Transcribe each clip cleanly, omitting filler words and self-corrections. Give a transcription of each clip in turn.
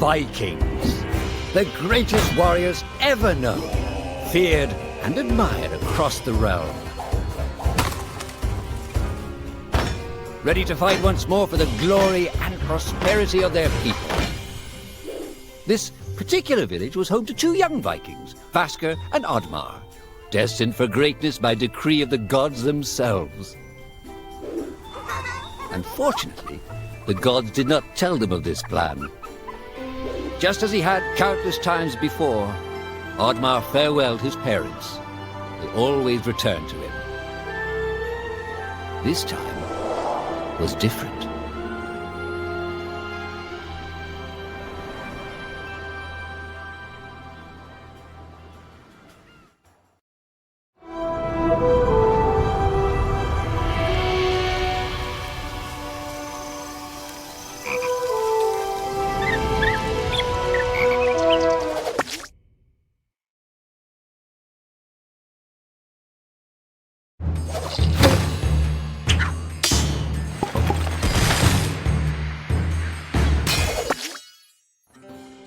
Vikings, the greatest warriors ever known, feared and admired across the realm. Ready to fight once more for the glory and prosperity of their people. This particular village was home to two young Vikings, Vasker and Oddmar, destined for greatness by decree of the gods themselves. Unfortunately, the gods did not tell them of this plan. Just as he had countless times before, Oddmar farewelled his parents. They always returned to him. This time was different.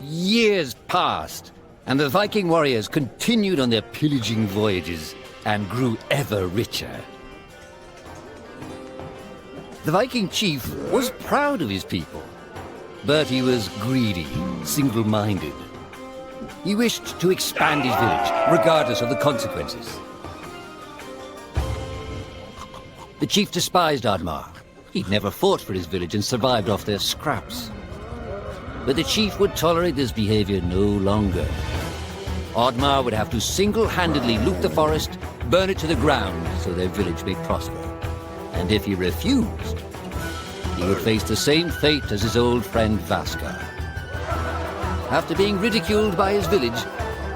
Years passed, and the Viking warriors continued on their pillaging voyages and grew ever richer. The Viking chief was proud of his people, but he was greedy, single-minded. He wished to expand his village, regardless of the consequences. The chief despised Oddmar. He'd never fought for his village and survived off their scraps. But the chief would tolerate this behavior no longer. Oddmar would have to single-handedly loot the forest, burn it to the ground so their village may prosper. And if he refused, he would face the same fate as his old friend Vasker. After being ridiculed by his village,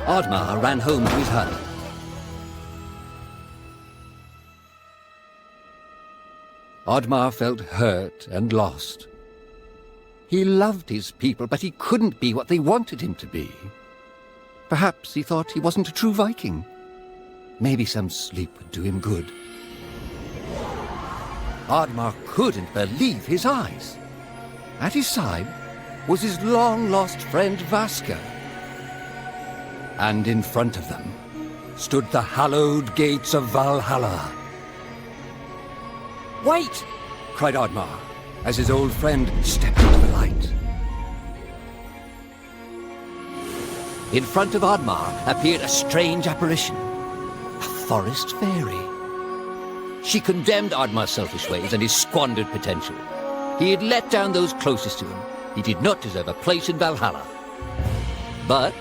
Oddmar ran home to his hut. Oddmar felt hurt and lost. He loved his people, but he couldn't be what they wanted him to be. Perhaps he thought he wasn't a true Viking. Maybe some sleep would do him good. Oddmar couldn't believe his eyes. At his side was his long-lost friend Vasker. And in front of them stood the hallowed gates of Valhalla. "Wait!" cried Oddmar, as his old friend stepped into the light. In front of Oddmar appeared a strange apparition, a forest fairy. She condemned Oddmar's selfish ways and his squandered potential. He had let down those closest to him. He did not deserve a place in Valhalla. But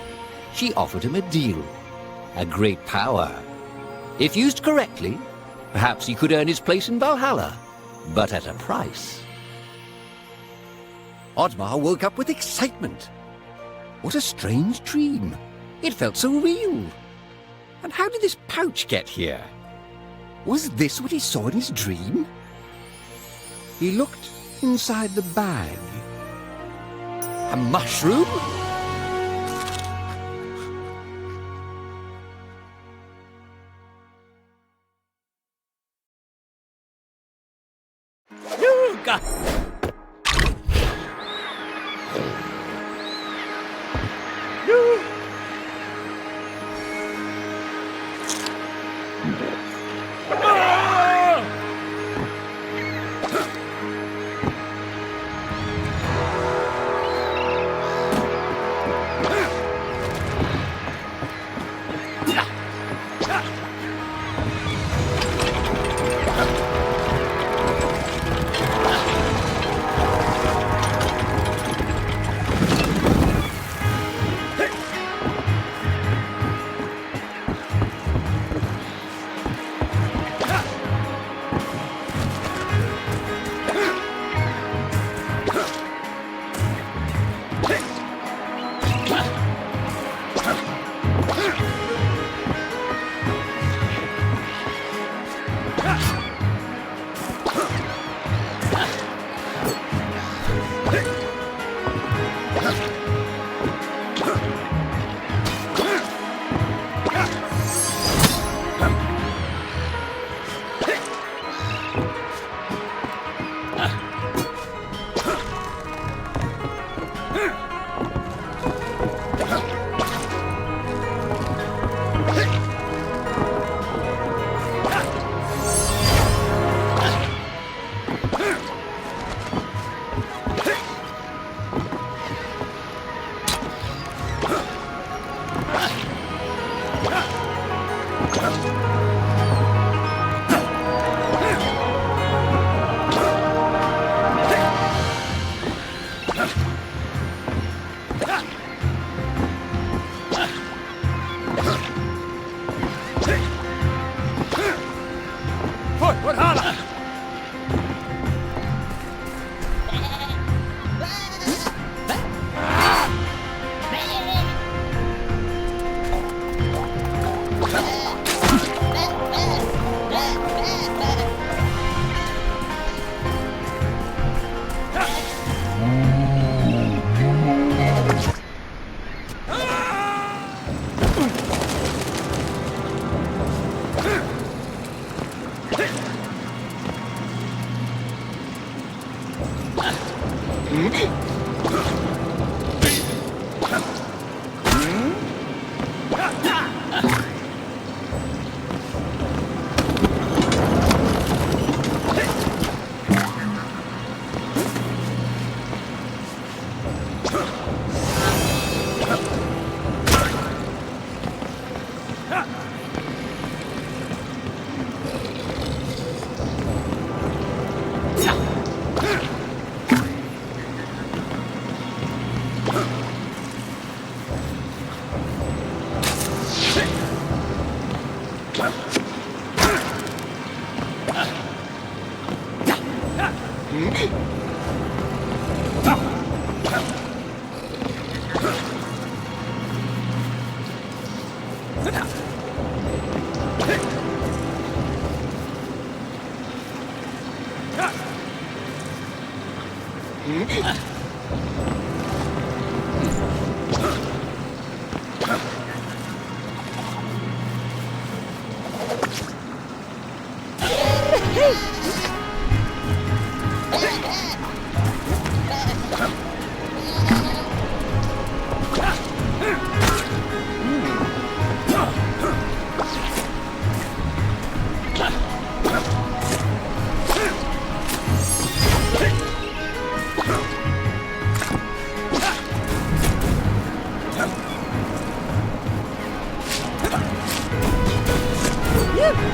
she offered him a deal, a great power. If used correctly, perhaps he could earn his place in Valhalla, but at a price. Oddmar woke up with excitement. What a strange dream. It felt so real. And how did this pouch get here? Was this what he saw in his dream? He looked inside the bag. A mushroom? Yuga!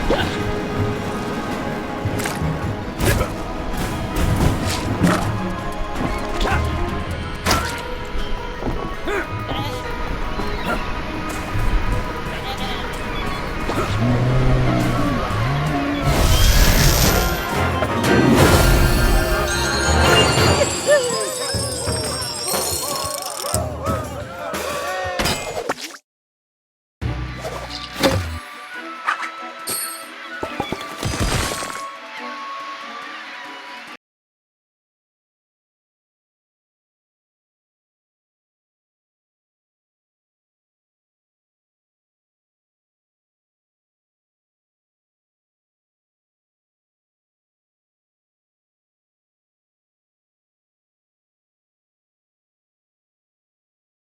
Yeah.